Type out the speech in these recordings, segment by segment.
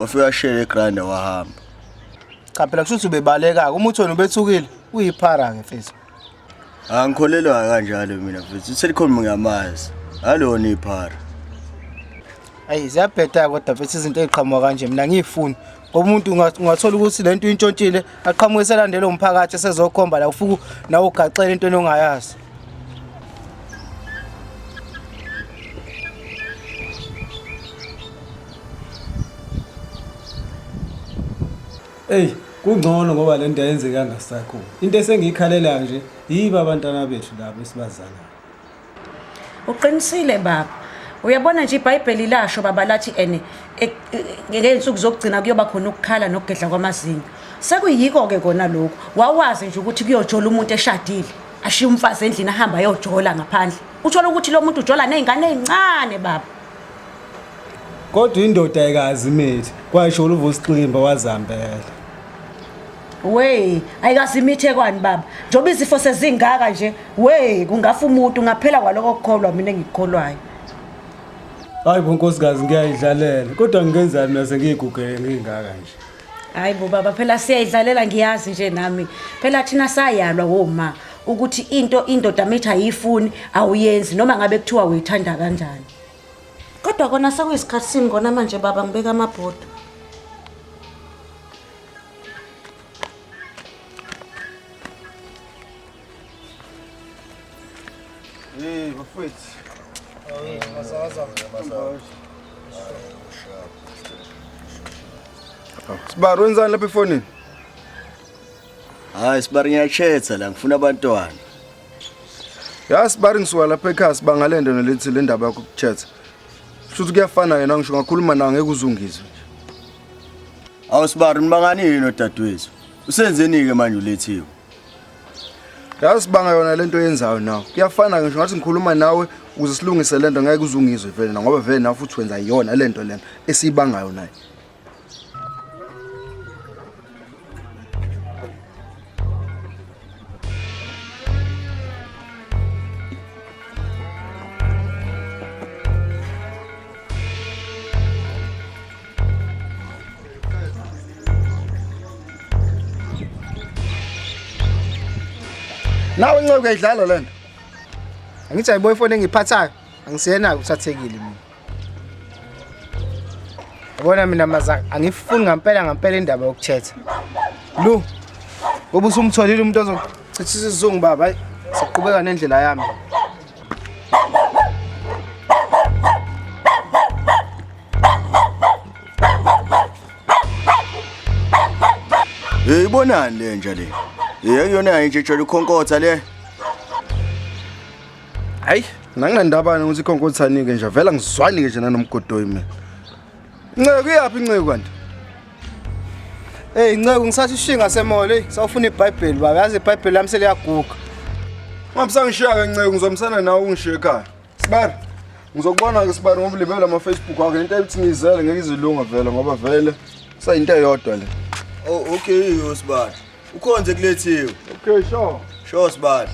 wafika share egrande wahamba. Cha phela kusho ukuthi ubebaleka uma uthona ubethukile uyiphara ke mfethu. Angikholelwa kanjalo mina mfethu. Selikhuluma ngamazi. Alona iphara. Ayi ziyabheda kodwa mfethu izinto eziqhamuka kanje mina ngiyifuni. Ngoba umuntu ungathola ukuthi lento intshontshile aqhamuke selandele umphakathi esezokhomba la ufuku nawe ugaxela into ongayazi. Hey, kungcono ngoba lento ayenzeka ngasakho. Into esengiyikhalela nje yiba abantwana bethu labo esibazana. Uqinisile baba. Uyabona nje iBhayibheli lasho baba lathi ngensuku zokugcina kuyoba khona ukukhala nokugedla kwamazinyo. Sekuyiko ke kona lokho. Wawazi nje ukuthi kuyojola umuntu eshadile. Ashiya umfazi endlini ahamba ayojola ngaphandle. Uthola ukuthi lo muntu ujola nezingane ezincane baba. Kodwa indoda ayikazi mithi. Kwasho uvusiqimba wazambela. We, ayikazimithe kwani baba. Njoba izifo sezingaka nje, we kungafa umuntu ngaphela kwaloko okukholwa mina engikholwayo. Hayi bonkosikazi ngiyayidlalela kodwa ngingenzani mina sengiyigugele ngingaka nje. Hayi bo baba phela siyayidlalela ngiyazi nje nami. Phela thina sayalwa woma ukuthi indoda mithi ayifuni awuyenzi noma ngabe kuthiwa uyithanda kanjani. Kodwa kona sekuyisikhathi sini kona manje baba ngibeka amabhodo. Hey bafethu. Ayi masaza. Sibari wenzani lapha efonini? Hayi Sibari ngiyachetha la ngifuna abantwana. Ya Sibari ngisuka lapha ekhaya sibangalendo nelethi le ndaba yakho kuchatha. Futhi kuyafana yena ngisho ngakhuluma nawe ngeke uzungizwe. Awu Sibari nibanganini nodadewethu. Usenzeni ke manje ulethiwe? Yasibanga yona lento yenzayo nawe. Kuyafana ngisho ngathi ngikhuluma nawe ukuze silungise lento ngeke uzungizwe vele ngoba vele nawe futhi wenza yona lento lena esiyibangayo naye. Nawe inceke uyidlala lento. Angithi ayiboy phone engiphathayo. Angisiyena ukuthathekile mina. Yabona mina maza angifuni ngampela indaba yokuthetha. Lu. Ngoba usumtholile umuntu ozochithisa isizungu baba, hayi siqhubeka nendlela yami. Hey ibonani le nje le. Yeyona nje tshela ukhonkotha le. Hayi, nanginandaba ukuthi ikhonkothanike nje vela ngizwani nje nanomgodoyi mina. Inceke kuyapi inceke kanti? Hey inceke ngisathi ishinga semolo, hey sawufuna iBhayibheli baba, yazi iBhayibheli lami seliyaguga. Ungabisangishaya inceke ngizomsana nawe ungishiye ekhaya. Sibari. Ngizokubona ke Sibari ngoba libela ama Facebook akhe into ethi ngizele ngeke izilunga vele ngoba vele sayinto eyodwa le. Oh okay Sibari. Ukhonze kulethiwe. Okay, sure. Sure Sibari.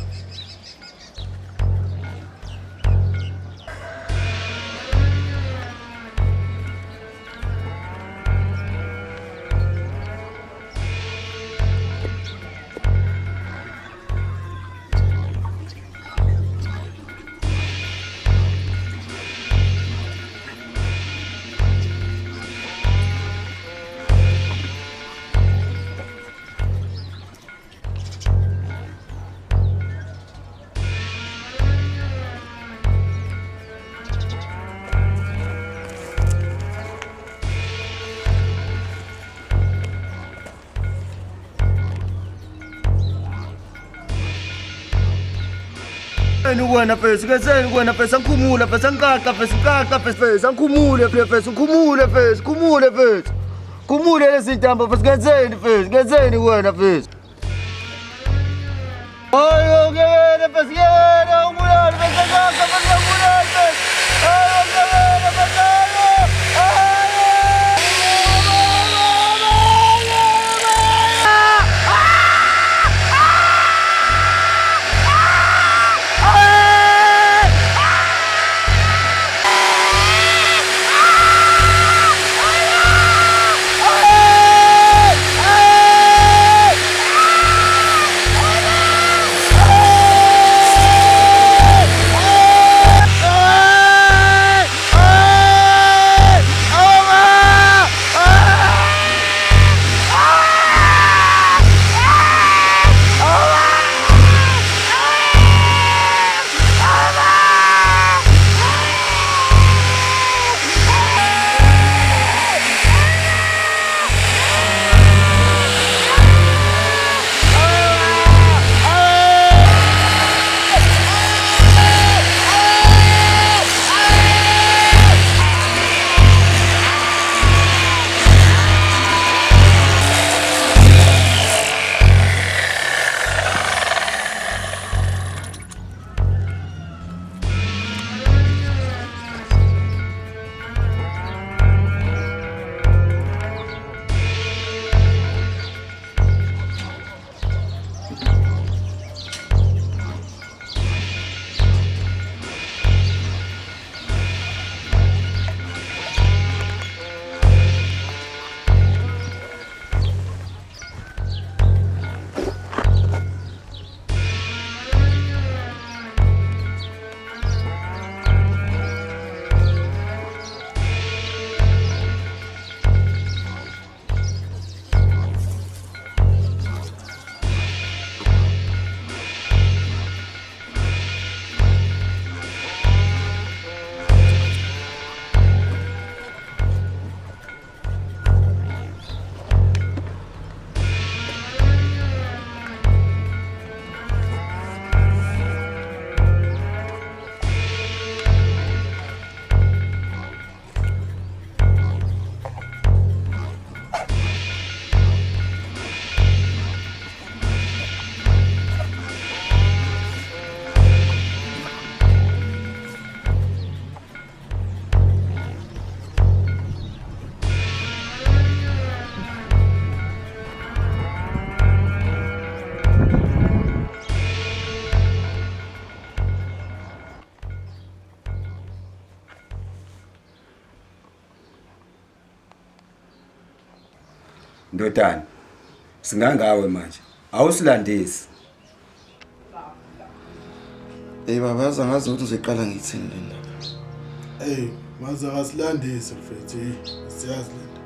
Ukwena fesi kenzeni ukwena fesi angikhumule fesi angikaka fesi ngikaka fesi angikhumule fesi ngikhumule fesi khumule fesi khumule lezi ntambo fesi kenzeni wena fesi ayo ngene fesi yena umulali fesi angikaka fesi umulali fesi ayo ngene fesi Ndodana, singangawe manje. Awusilandisi. Hey baba, yazi angazi ukuthi uzoqala ngithini le ndaba. Hey, maze akasilandise mfethu, siyazi lento.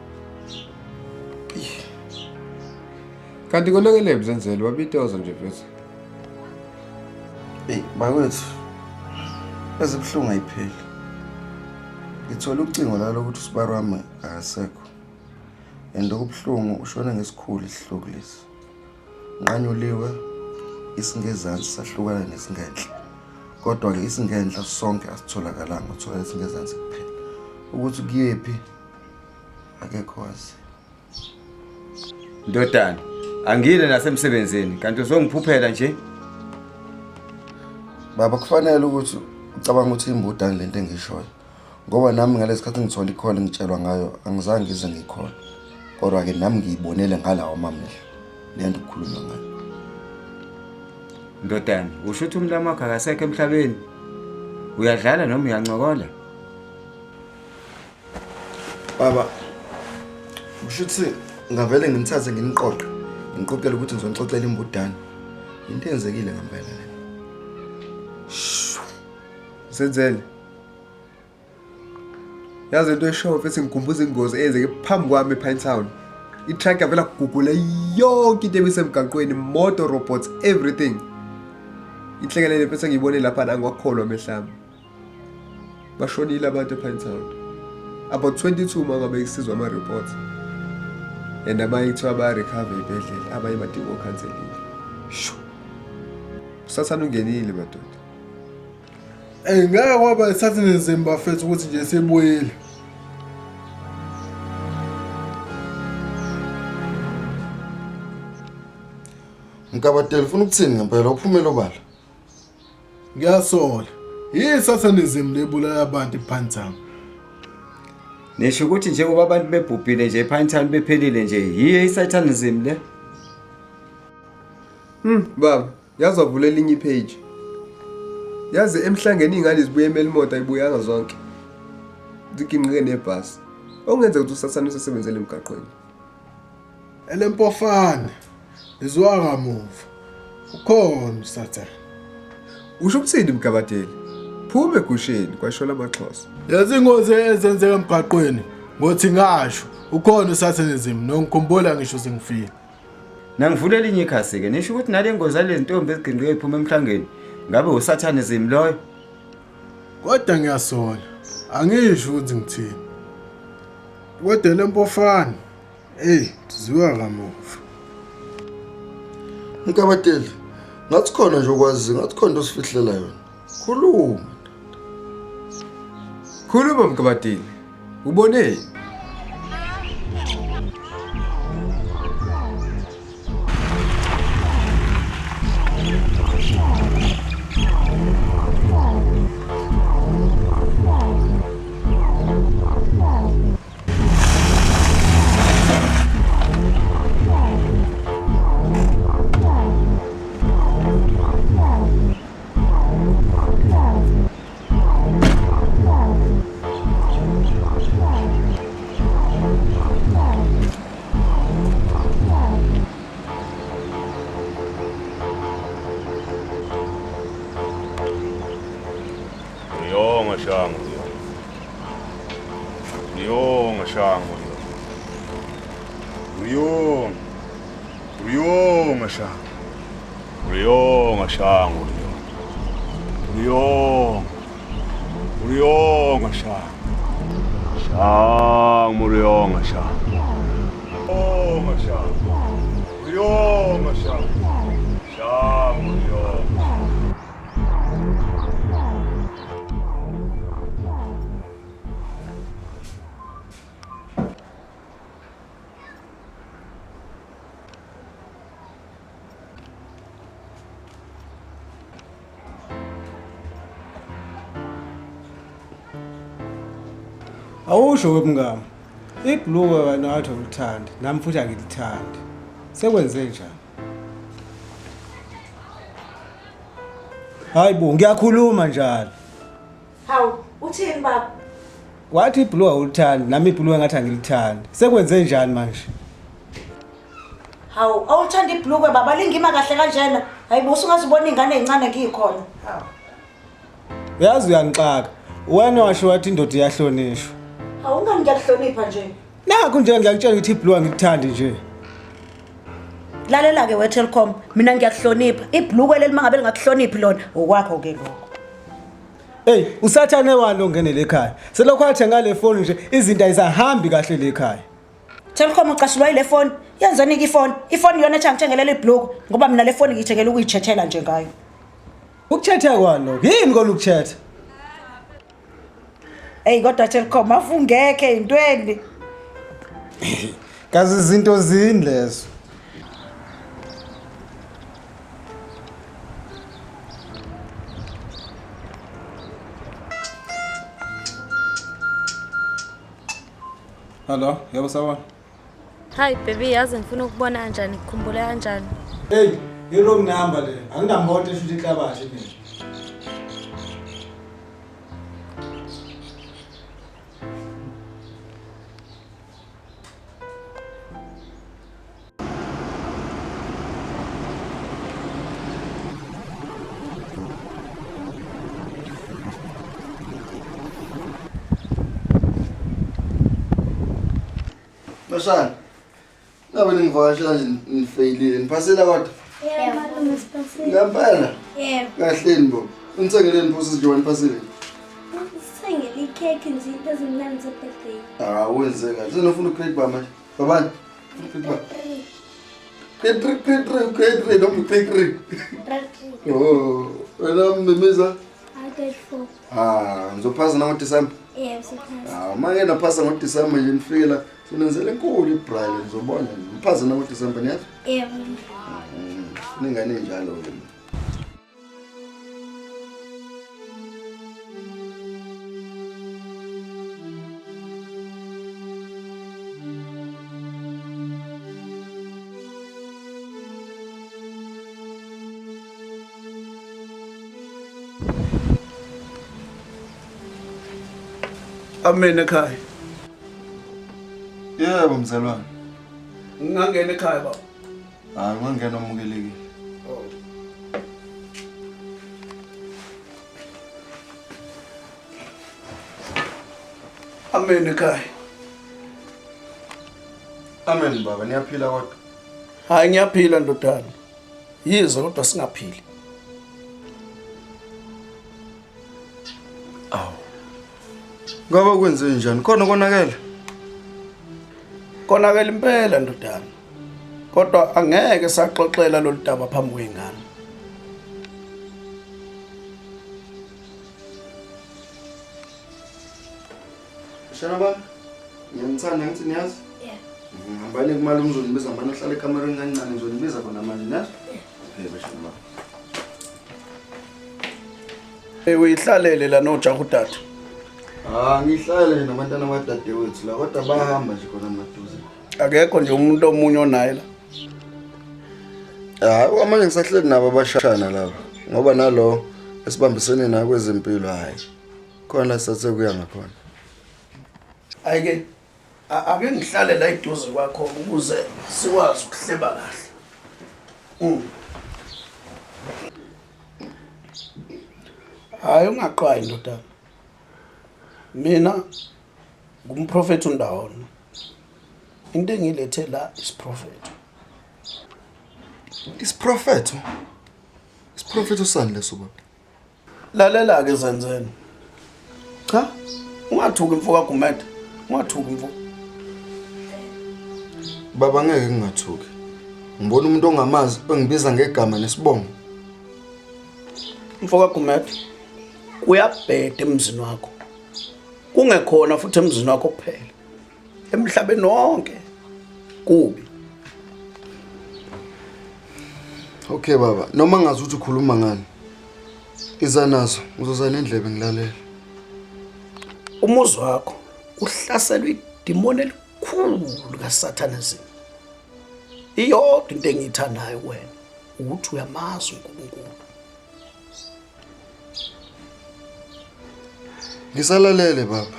Kanti konakele ebuzenzele wabitoza nje mfethu. Hey bakwethu, ezibuhlungu ayipheli. Ngithola ucingo la lokuthi uSibari wami akasekho. And okubuhlungu ushona ngesikhulu isihloko lesi. Nqanyuliwe isingezansi sahlukana nesingenhle. Kodwa ke isingenhla sonke asitholakalanga, uthola isingezansi kuphela. Ukuthi kuyephi akekho wazi. Ndodana, angile nasemsebenzini kanti uzongiphuphela nje. Baba kufanele ukuthi ucabanga ukuthi imbudane lento engishoyo. Ngoba nami ngalesikhathi ngithola ikhona ngitshelwa ngayo angizange ngize ngikhona. Kodwa ke nami ngiyibonele ngalawo amamehlo lento ukukhulunywa ngayo. Ndodana, usho ukuthi umlamo wakho akasekho emhlabeni. Uyadlala noma uyancokola? Baba, ushuthi ngavele ngimthathe nginiqoqe. Ngiqoqele ukuthi ngizonixoxela imbudane. Into enzekile ngempela le. Senzele. Yazi into eshoyo mfethu ngikhumbuza ingozi eyenzeke phambi kwami ePinetown. I-truck yavela kugugula yonke into ebisemgaqweni, motor, robots, everything. Inhlekelele mfethu ngiyibone lapha nangwakholwa emehlami. Bashonile abantu ePinetown. About 22 mangabe isizwe ama-reports. And abanye kuthiwa baya-recover ibhedlela, abanye badinga ukhanselingi. Usathane ungenile madoda. Hey, ngeke kwaba isathe nezimba mfethu ukuthi nje sibuyile. Mkabatele ufuna ukuthini ngempela uphumela obala? Ngiyasola. Yisathanism lebulala abantu ePinetown. Nesho ukuthi njengoba abantu bebhubhile nje ePinetown bephelile nje, yiyo isatanism le. Baba, yazi wavula elinye ipage. Yazi emhlangeni ingane zibuye eMelmoth ayibuyanga zonke. Ziginqike nebhasi. Ongenza ukuthi usathane usebenzele emgaqweni. Elempofana. Izwa kamuva. Ukhona usathane. Usho ukuthini Mkabateli? Phuma egusheni kwashola amaXhosa. Yazi ingozi ezenzeka emgaqweni. Ngothi ngasho, ukhona usathanism nongikhumbula ngisho sengifika. Nangivula elinye ikhasi ke, nesho ukuthi nale ngozi alezi ntombi eziginqike iphuma emhlangeni. Ngabe usatanism loyo? Kodwa ngiyasola. Angisho ukuthi ngithini. Kodwa lempofana. Hey, izwa kamuva. Mkabatele, ngathi khona nje ukwazi, ngathi khona osifihlela yona. Khuluma. Khuluma Mkabateli. Uboneni? Awusho webungama. Ibhluke wena wathi ulithanda, nami futhi angilithandi. Sekwenze njani? Hayibo, ngiyakhuluma njalo. Hawu, uthini baba? Wathi ibhluke ulithandi, nami ibhluke ngathi angilithandi. Sekwenze njani manje? Hawu, awuthanda ibhlukwe baba lingima kahle kanjena. Hayibo usungazibona ingane ezincane ngikhona. Hawu. Uyazi uyangixaka. Wena washo wathi indoda iyahlonishwa. Hawu ngani ngiyakuhlonipha nje. Nakho nje ngiyakutshela ukuthi iblue angikuthandi nje. Lalela ke we Telkom, mina ngiyakuhlonipha. Ibhlukwe leli mangabe lingakuhloniphi lona, okwakho ke lokho. Hey, usathane wani ongenele ekhaya? Selokho athe ngale phone nje izinto ayisahambi kahle le ekhaya. Telkom ucashulwa ile phone. Yenzani ke ifone? Ifone yona ethi angithengelele ibhlukwe ngoba mina le phone ngiyithengela ukuyichetshela nje ngayo. Ukuthetha kwani lokho? Yini kona ukuthetha? Hey kodwa Telkom afungeke intweni. Kazi izinto zini lezo. Hello, yebo sawona. Hi baby, yazi ngifuna ukubona kanjani, ukukhumbula kanjani? Hey, i-wrong number le. Anginamoto esho ukuthi iklabashi mina. Mashana. Ngabe ningivakashela nje nifeyilile. Niphasela kodwa? Yebo, malume sipasile. Ngempela? Yebo. Kahleni bo. Unithengeleni phosi nje waniphaseleni. Sithengele ikhekhe nje into ezimnandi ze-birthday. Wenze kahle. Senofuna ucredit bar manje. Babani? Ucredit bar. Credit noma ucredit. Oh, wena mmemiza? I got 4. Ngizophasa ngo-December. Yebo, siphasa. Manje naphasa ngo-December nje nifika sinenzele enkulu ibrayile ngizobona. Niphaza ngo-December niyazi? Yebo. Ningane njalo ke. Amene ekhaya. Yebo mzalwane. Ngingangena ekhaya baba. Ungangena omukelekile. Amene ekhaya. Amen baba, niyaphila kodwa? Hayi ngiyaphila ndodana. Yize kodwa singaphili. Ngabe kwenze njani? Khona konakele? Konakele impela ndodana. Kodwa angeke saxoxela lo daba phambi kwengane. Shana baba, ngiyamthanda ngithi niyazi? Ngihambane kumali umzonibiza ngibani ohlala ekamereni kancane ngizonibiza khona manje niyazi? Okay bashana baba. Uyihlalele la nojaha udade. Ngihlale nabantwana badadewethu la kodwa bahamba nje khona maduze. Akekho nje umuntu omunye onaye la. Manje ngisahleli nabo abashana laba ngoba nalo esibambisene naye kwezempilo hayi. Khona sathe kuya ngakhona. Ayike ake ngihlale la eduze kwakho ukuze sikwazi ukuhleba kahle. Hayi ungaqhayi ndodana. Mina ngumprofeti undawona. Into engilethe la isiprofeti. Isiprofeto? Isiprofeto sani leso baba? Lalela ke zenzeni. Cha, ungathuki imfuka Gumede. Ungathuki imfuka. Baba ngeke ngingathuki. Ngibona umuntu ongamazi engibiza ngegama nesibongo. Mfoka Gumede. Kuyabheda emzini wakho. Kungekhona futhi emzini wakho kuphela. Emhlabeni wonke kubi. Okay baba, noma ngazi ukuthi ukhuluma ngani. Iza nazo, uzoza nendlebe ngilalela. Umuzi wakho uhlaselwe idemoni elikhulu kaSatanism. Iyodwa into engiyithandayo wena ukuthi uyamazi uNkulunkulu. Ngisalalele baba.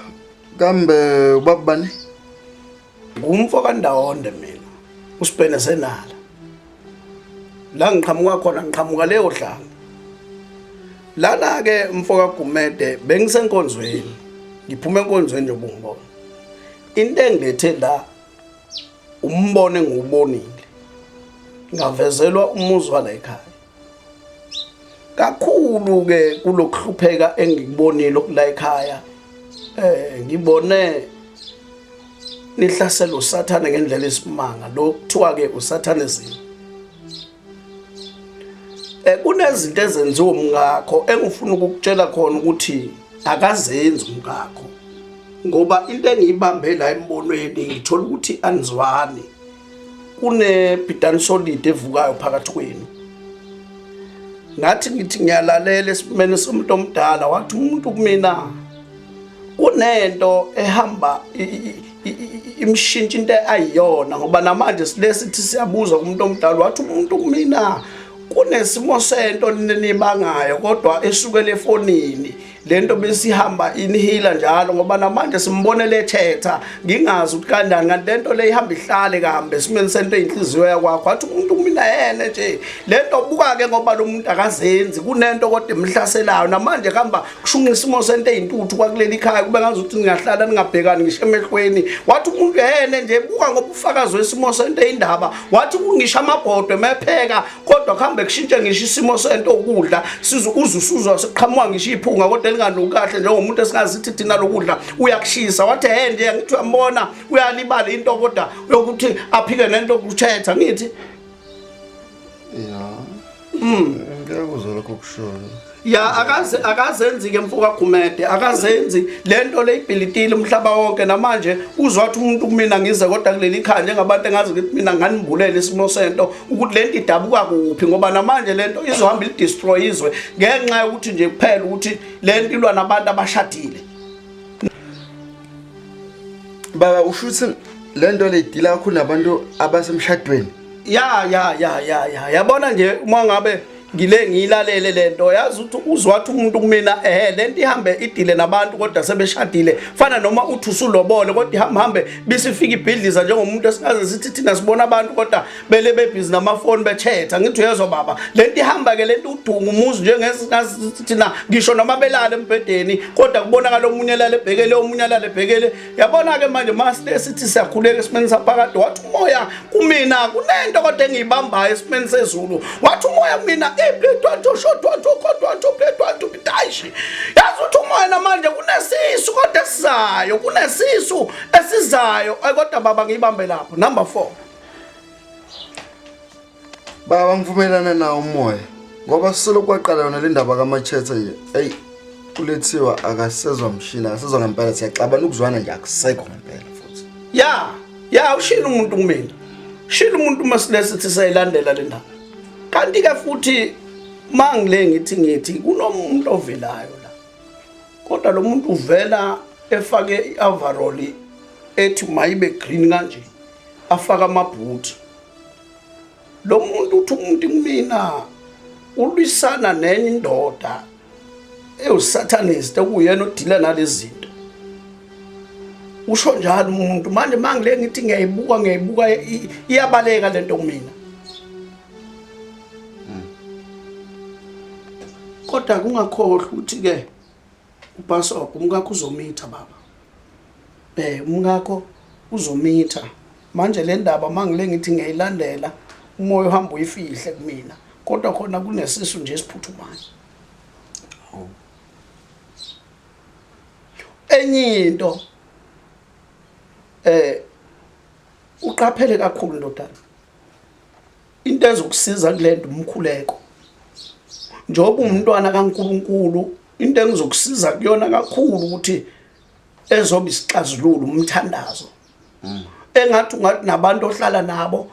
Kambe ubaba bani? Ngumfo kaNdawonde mina. Usibhene senala. la ngiqhamuka khona ngiqhamuka leyo dlanga lana ke mfoka Gumede bengisenkonzweni ngiphume enkonzweni nje ubungibona into engilethe la umbono engiwubonile ngavezelwa umuzwa la ekhaya kakhulu ke kulokuhlupheka engikubonile la ekhaya ngibone nihlasela usathane ngendlela esimanga lo kuthiwa ke usathanism kunezinto ezenziwa umngakho engifuna ukukutshela khona ukuthi akazenzi umngakho ngoba into engiyibambe la embonweni ngithola ukuthi anizwani kune bidani solid evukayo phakathi kwenu ngathi ngithi ngiyalalela esimene somuntu omdala wathi umuntu kumina kunento ehamba imshintsha into ayiyona ngoba namanje silesithi siyabuza kumuntu omdala wathi umuntu kumina kunesimo sento nibangayo kodwa esukele efonini lento besihamba inihila njalo ngoba namanje simbonele ethetha ngingazi ukuthi kanjani kanti lento le ihamba ihlale kahambe esimeni sento eyinhliziyo yakwakho wathi umuntu kumina yena nje lento buka ke ngoba lo muntu akazenzi kunento kodwa emhlaselayo namanje kuhamba kushunqa isimo sento eyintuthu kwakuleli ikhaya kube ngazuthi ningahlala ningabhekani ngisho emehlweni wathi umuntu yena nje buka ngoba ufakazi wesimo sento eyindaba wathi kungisha amabhodwe mepheka kodwa kuhambe kushintshe ngisho isimo sento ukudla uzusuzwa siqhamuka ngisho iphunga kodwa linganukahle njengomuntu esingazithi thina lokudla uyakushisa wathi nje ngithi uyambona uyalibala into kodwa yokuthi aphike nento ukuthetha ngithi ngeke uzwe lokho kushoyo ya akazenzi ke mfoka Gumede akazenzi lento le ibhilitile umhlaba wonke namanje uzwathi umuntu kumina ngize kodwa kuleli khaya njengabantu engazi ukuthi mina nganibulele isimo sento ukuthi lento idabuka kuphi ngoba namanje lento izohamba idestroy izwe ngenxa yokuthi nje kuphela ukuthi lento ilwa nabantu abashadile baba ushuthi lento le idila kakhulu nabantu abasemshadweni yabona nje uma ngabe ngile ngiyilalele lento yazi ukuthi uzwathi umuntu kumina lento ihambe idile nabantu kodwa sebeshadile fana noma uthi usulobole kodwa ihambe bisifika ibhidliza njengomuntu esingaze sithi thina sibona abantu kodwa bele bebhizi namafoni bechatha ngithi uyezwa baba lento ihamba ke lento udunga umuzi njengesingazi thina ngisho noma belala embedeni kodwa kubonakala omunye lale ebhekele omunye lale ebhekele yabona ke manje masile sithi siyakhuleka esimeni saphakade wathi umoya kumina kunento kodwa engiyibambayo esimeni sezulu wathi umoya kumina ebletwanto shotwanto kodwanto bletwanto bidayishi yazi ukuthi umoya namanje kunesisu kodwa kunesisu esizayo kodwa baba ngiyibambe lapho number 4 baba ngivumelana nawo umoya ngoba sisolo kwaqala yona le ndaba kaMachetha hey kulethiwa akasezwa mshina akasezwa ngempela siyaxabana ukuzwana nje akusekho ngempela futhi ya ushila umuntu kumina shila umuntu masilesithi sayilandela le ndaba kanti ke futhi mangile ngithi kunomuntu ovelayo la kodwa lo muntu uvela efake iavarol ethi mayibe green kanje afaka amabhuti lo muntu uthi umuntu kumina ulwisana nenye indoda ewusathanist okuyena odila nalezi zinto usho njalo umuntu manje mangile ngithi ngiyayibuka iyabaleka lento kumina kodwa kungakhohlwa ukuthi ke uPastor umkakho uzomitha baba umkakho uzomitha manje le ndaba mangile ngithi ngiyayilandela umoya uhamba uyifihle kumina kodwa khona kunesisu nje esiphuthumayo enye into uqaphele kakhulu ndodana into ezokusiza kulento umkhuleko njoba umntwana kaNkuluNkulu into engizokusiza kuyona kakhulu ukuthi ezoba isixazululo umthandazo engathi nabantu ohlala nabo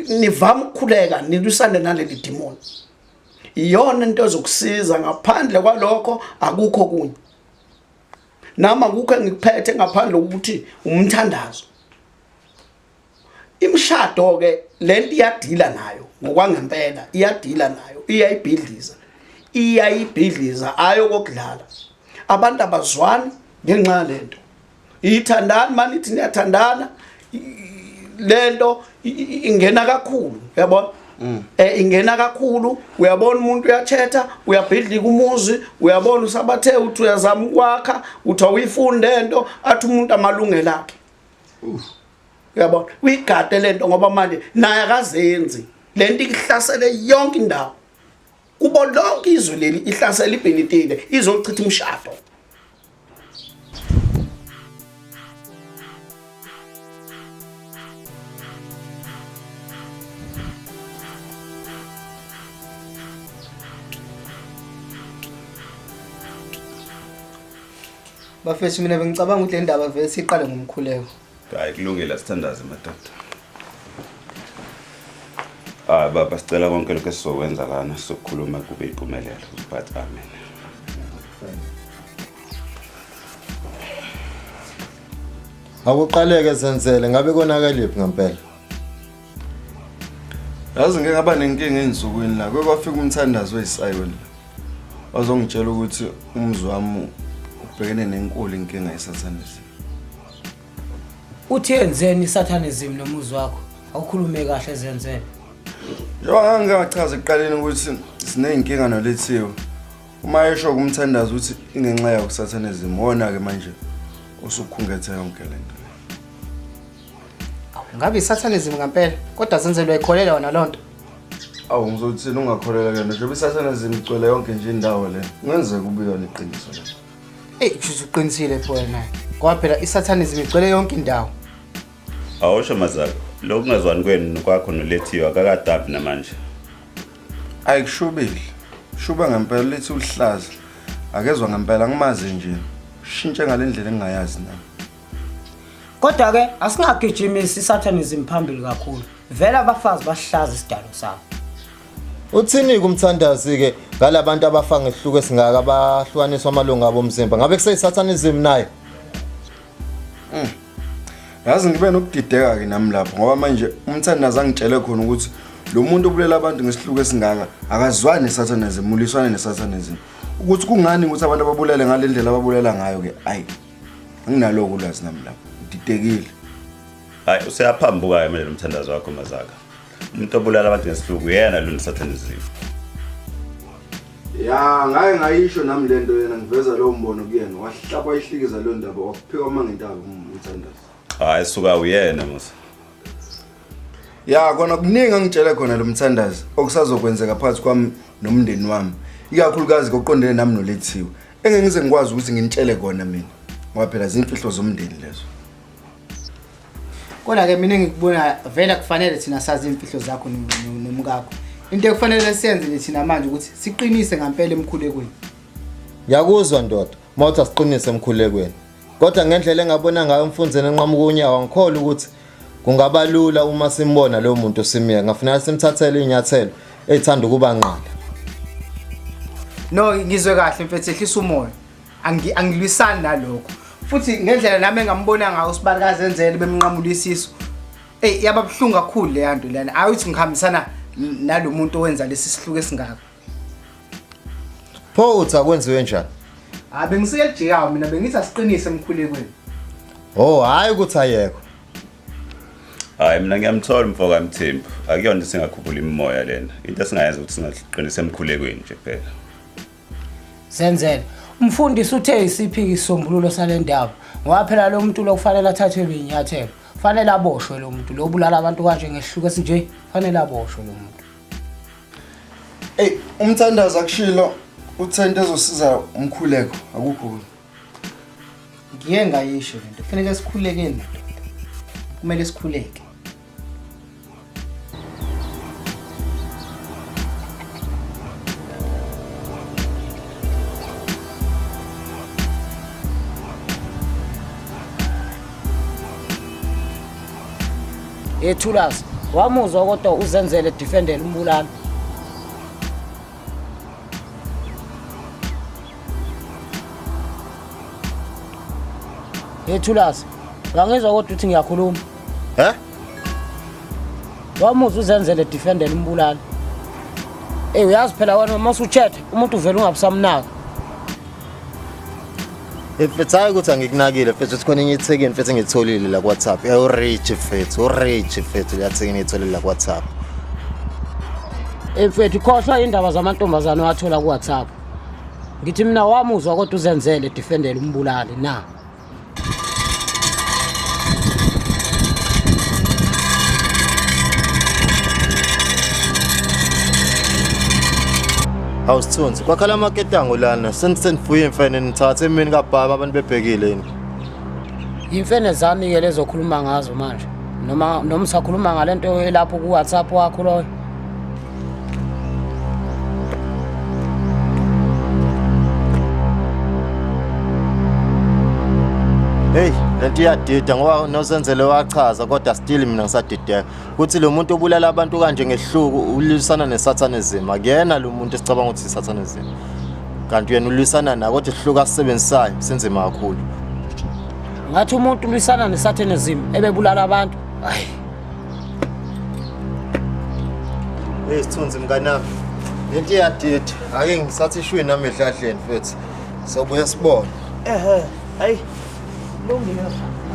nivama ukukhuleka nilwisane naleli demon iyona into ezokusiza ngaphandle kwalokho akukho kunye nama kukho engikuphethe ngaphandle ukuthi umthandazo imshado ke lento iyadila nayo ngokwangempela iyadila nayo iyayibhidliza ayo kokudlala abantu abazwani ngenxa lento ithandana manje ithi niyathandana lento ingena kakhulu yabona ingena kakhulu, uyabona umuntu uyathetha, uyabhidlika umuzi, uyabona usabathe uthi uyazama ukwakha, uthi awuyifunde into athi umuntu amalungelo akhe. Uyabona uyigade lento ngoba manje naye akazenzi lento ihlasele yonke indawo. Kubo lonke izwe leli ihlasela iBenitile izochitha umshado. Bafethu mina bengicabanga ukuthi le ndaba vele siqale ngomkhuleko. Hayi kulungile sithandaze madoda. Baba sicela konke lokho esizokwenza lana sokukhuluma kube impumelelo but amen. Akuqaleke Zenzele ngabe konakaliphi ngempela? Yazi ngeke ngaba nenkinga ensukwini la kwafika umthandazo weSiyon. Wazongitshela ukuthi umzi wami ubhekene nenkulu inkinga yeSatanism. Uthi yenzeni iSatanism nomuzi wakho? Awukhulume kahle Zenzele. Njengoba ngingachaza ekuqaleni ukuthi sineyinkinga noLethiwe. Uma esho kumthandazo ukuthi ingenxa yawo kuSatanism wona ke manje usukhungethe yonke lento. Ngabe iSatanism ngempela kodwa Zenzele uyikholela wona lonto? Awu ngizothini ungakholela ke nje iSatanism igcwele yonke nje indawo le. Ngenzeka kube yona iqiniso la. Kusho uqinisile phela ngoba phela iSatanism igcwele yonke indawo. Awusho mazala lo kungazwani kwenu kwakho noLethiwe akakadabi namanje. Ayikushubile. Shuba ngempela lethi ulihlaza. Akezwa ngempela ngimazi nje. Shintshe ngalendlela engayazi nami. Kodwa ke asingagijimisi iSatanism phambili kakhulu. Vela abafazi basihlaza isidalo sabo. Uthini kumthandazi ke ngalabantu abafanga ihluko esingaka abahlukaniswa amalungu abo omzimba ngabe kuseyiSatanism naye? Yazi ngibe nokudideka ke nami lapho ngoba manje umthandazi angitshele khona ukuthi lo muntu obulela abantu ngesihluko esingaka akazwani neSatanism uliswana neSatanism. Ukuthi kungani ukuthi abantu ababulele ngalendlela ababulela ngayo ke ayi anginaloko ulwazi nami lapho didekile. Hayi useyaphambuka yena lo mthandazi wakho mazaka. Umuntu obulala abantu ngesihluko yena lo neSatanism. Ya ngaye ngayisho nami lento yena ngiveza lo mbono kuyena wahlapa ihlikiza lo ndaba wakuphika mangentaba umthandazi. Hayi suka uyena musa. Ya kona kuningi angitshela khona lo mthandazi okusazokwenzeka phakathi kwami nomndeni wami. Ikakhulukazi koqondene nami noLethiwe. Engeke ngize ngikwazi ukuthi ngintshele kona mina. Ngoba phela izimfihlo zomndeni lezo. Kodwa ke mina ngikubona vela kufanele thina sazi imfihlo zakho nomkakho. Into ekufanele siyenze nje thina manje ukuthi siqinise ngempela emkhulekweni. Ngiyakuzwa ndoda, mawuthi siqinise emkhulekweni. Kodwa ngendlela engabona ngayo umfundzeni enqamuka unyawo ngikholwa ukuthi kungaba lula uma simbona lo muntu simiya. Ngafanele simthathele inyathelo ezithanda ukuba nqala. No ngizwe kahle mfethu ehlisa umoya. Angilwisani nalokho. Futhi ngendlela nami engambona ngayo uSibarika Zenzele bemnqamula isiso. Yaba buhlungu kakhulu le nto lana. Ayuthi ngihambisana nalomuntu owenza lesi sihluko esingaka. Pho uthi akwenziwe njani? Bengisike ejikayo mina bengithi asiqinise emkhulekweni. Oh hayi ukuthi ayekho. Hayi mina ngiyamthola mfoka Mthembu. Akuyona into singakhuphula imimoya lena. Into esingayenza ukuthi singaqinisa emkhulekweni nje phela. Zenzele umfundisi uthe isiphi isombululo salendaba ngoba phela lo muntu lo kufanele athathelwe inyathelo. Fanele aboshwe lo muntu lo bulala abantu kanje ngesihluko esinje. Fanele aboshwe lo muntu. Umthandazi akushilo uthente ezosiza umkhuleko akukho. Ngiye ngayisho lento. Kufanele sikhulekeni. Kumele sikhuleke. Ethulazi wamuzwa kodwa uZenzele defendela umbulala. Ethulazi ngangizwa kodwa uthi ngiyakhuluma. Wamuzwa uZenzele defendela umbulala. Uyazi phela wena mase uchetha umuntu uvela ungabusamnaka. Mfethu hayi ukuthi angikunakile mfethu uthi khona enye ithekeni mfethu ngitholile la kuWhatsApp. Urich mfethu, urich mfethu yathekeni ngitholile la kuWhatsApp. Mfethu khohlwa indaba zamantombazane wathola ku WhatsApp. Ngithi mina wamuzwa kodwa uzenzele defendele umbulali na. Awusithunzi kwakhala amaketango lana sendifuye imfene nithathe emini kababa abantu bebhekile yini. Imfene zami ke lezokhuluma ngazo manje. Noma sakhuluma ngalento lapho ku WhatsApp wakho lo. Hey, lento iyadida ngoba nosenzele wachaza kodwa still mina ngisadideka. Kuthi lo muntu obulala abantu kanje ngehluku ulisana nesatanism. Akuyena lo muntu esicabanga ukuthi isatanism. Kanti yena ulisana na kodwa ihluka asisebenzisayo senzima kakhulu. Ngathi umuntu ulisana nesatanism ebebulala abantu. Hayi. Hey Sithunzi mnganami. Lento iyadida. Ake ngisathi ishwe nami edladleni mfethu. Sobuya sibone. Hayi. Lungile.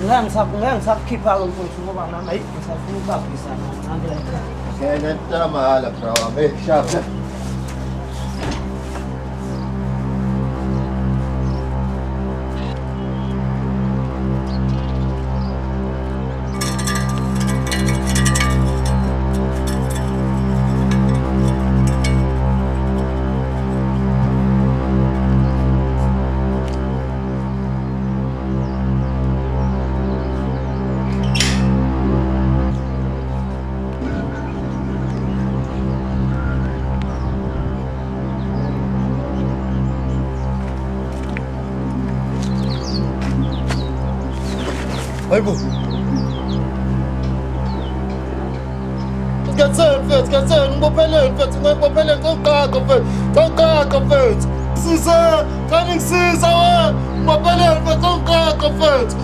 Ngeke ngisakukhipha mfuthu ngoba nami hayi ngisafuna ukubabhisa ngihambela ekhaya. Ngeke ntamala bro, abe shapha. Hayibo. Skatsel, ngibophelele ngokaqaka mfethu. Sisa, kani ngisiza wena. Ngibophelele mfethu ngokaqaka mfethu.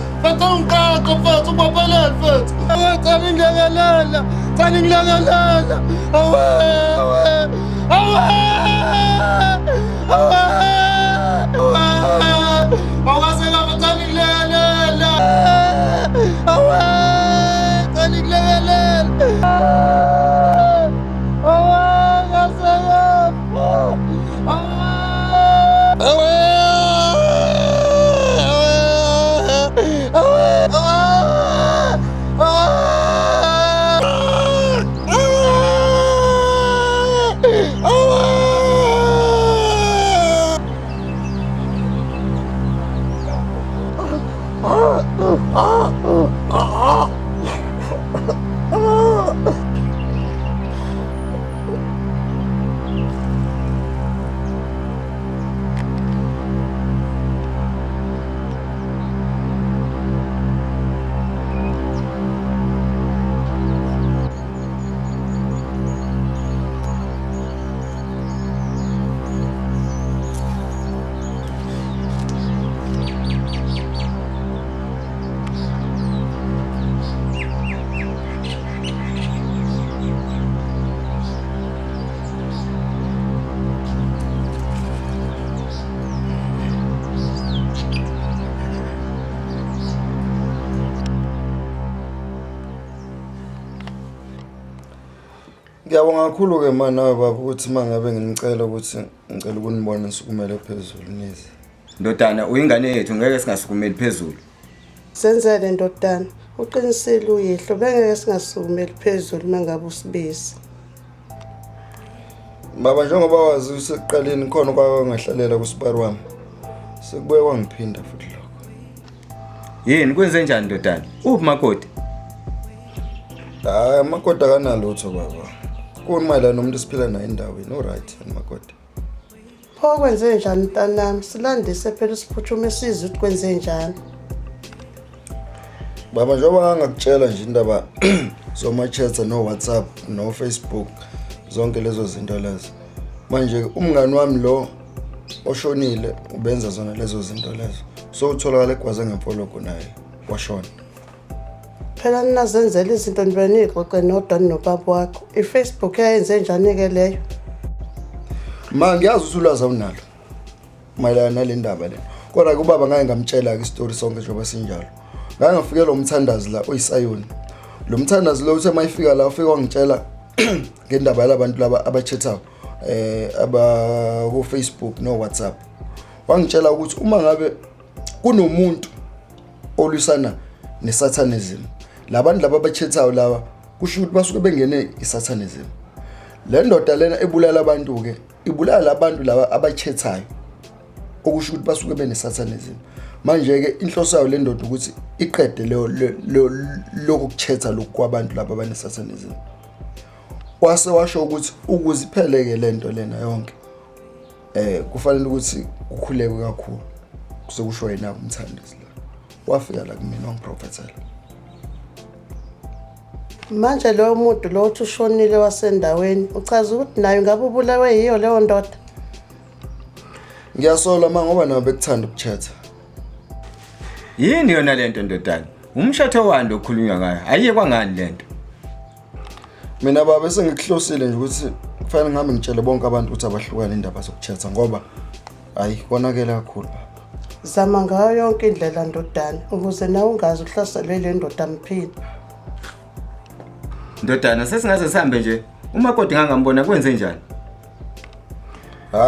Ngibophelele mfethu. Kani ngilekelela. Ngiyabonga kakhulu ke manje nawe baba ukuthi mangabe nginicela ukuthi ngicela ukunibona nisukumele phezulu nize. Ndodana uyingane yethu ngeke singasukumeli phezulu. Senzele ndodana, uqinisile uyihlo bengeke singasukumeli phezulu mangabe usibisi. Baba njengoba wazi usekuqaleni khona kwakungahlalela kusipari wami. Sekubuye kwangiphinda futhi lokho. Yini kwenze njani ndodana? Uphi makoti? Hayi makoti akanalutho baba. Kumayela nomuntu esiphila naye endaweni, no right makoti. Pho kwenze njani mntanami? Silandise phela isiphuthume sizwe ukuthi kwenze njani. Baba njengoba ngakutshela nje indaba zoma-chats no WhatsApp no Facebook zonke lezo zinto lezo. Manje umngani wami lo oshonile ubenza zona lezo zinto lezo. So utholakala egwaze ngemfoloko naye washona. Phela ninazenzela izinto nibenixoxe nodani nobaba wakho. iFacebook yayenze njani ke leyo? Ma ngiyazi usulwazi awunalo. Mayelana nale ndaba le. Kodwa kubaba ngeke ngamtshela ke istory sonke njengoba sinjalo. Ngeke ngafike lo mthandazi la oyisayoni. Lo mthandazi lo uthe mayifika la ufike wangitshela ngendaba yalabantu laba abachathayo aba ku Facebook no WhatsApp. Wangitshela ukuthi uma ngabe kunomuntu olwisana nesatanism, labantu laba abachathayo laba kusho ukuthi basuke bengene isatanism. Le ndoda lena ebulala abantu ke ibulala abantu laba abachathayo okusho ukuthi basuke benesatanism. Manje ke inhloso yayo le ndoda ukuthi iqede lokuchatha lokhu kwabantu laba abanesatanism. Wase washo ukuthi ukuzipheleke lento lena yonke kufanele ukuthi ukhuleke kakhulu kusekusho yena umthandisi la. Wafika la kumina wangiprofethela. Manje lo muntu lo uthi ushonile wasendaweni uchaza ukuthi nayo ngabe ubulawe yiyo leyo ndoda. Ngiyasola ngoba nabo bekuthanda ukuchatha. Yini yona lento ndodana? Umshado wando okhulunywa ngayo. Ayiye kwangani lento? Mina baba bese ngikuhlosile nje ukuthi kufanele ngihambe ngitshele bonke abantu ukuthi abahlukane indaba zokuchatha ngoba hayi konakele kakhulu baba. Zama ngayo yonke indlela ndodana ukuze nawe ungazi uhlaselwe le ndoda mphini. Ndodana sesingaze sihambe nje. Umakoti ngangambona kwenze njani?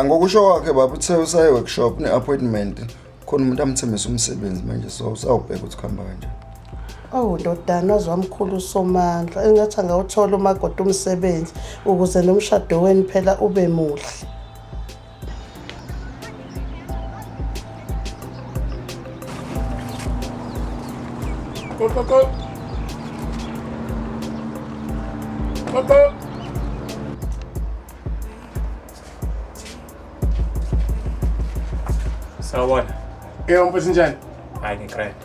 Ngokusho kwakhe baba uthe usaye workshop ne-appointment khona umuntu amthembisa umsebenzi manje so sawubheka ukuthi kuhamba kanjani. Oh ndodana wazwamkhulu uSomandla engathi angawuthola umakoti umsebenzi ukuze nomshado weni phela ube muhle. Koko. Sawubona. Yebo mfethu njani? Hayi ngikrent.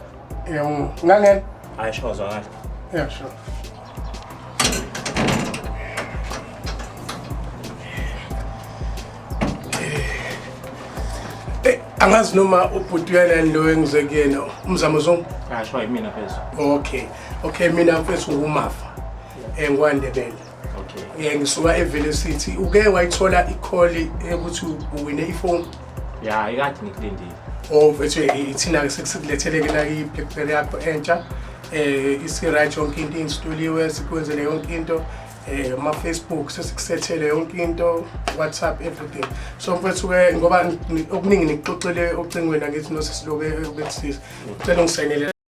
Yebo ngangena. Hayi shozwa ngathi. Yeah, sure. Angazi noma ubhuti uyalani lo engize kuyena umzamo zonke. Hayi shwa yimina phezulu. Okay mina mfethu nguMafa. Ngwandebele. Okay. Ngisuka eVille City. Uke wayithola i-call ukuthi uwine iphone. Ya, ikade ngikulindile. Mfethu ithina sekuletheleke la iBlackberry yakho entsha. Isi-right yonke into instaliwe sikwenzele yonke into ma Facebook sesikusethele yonke into WhatsApp everything. So mfethu ke ngoba okuningi nikuxoxele ocingweni ngathi nosisiloke bekusisa. Ucela ungisayinele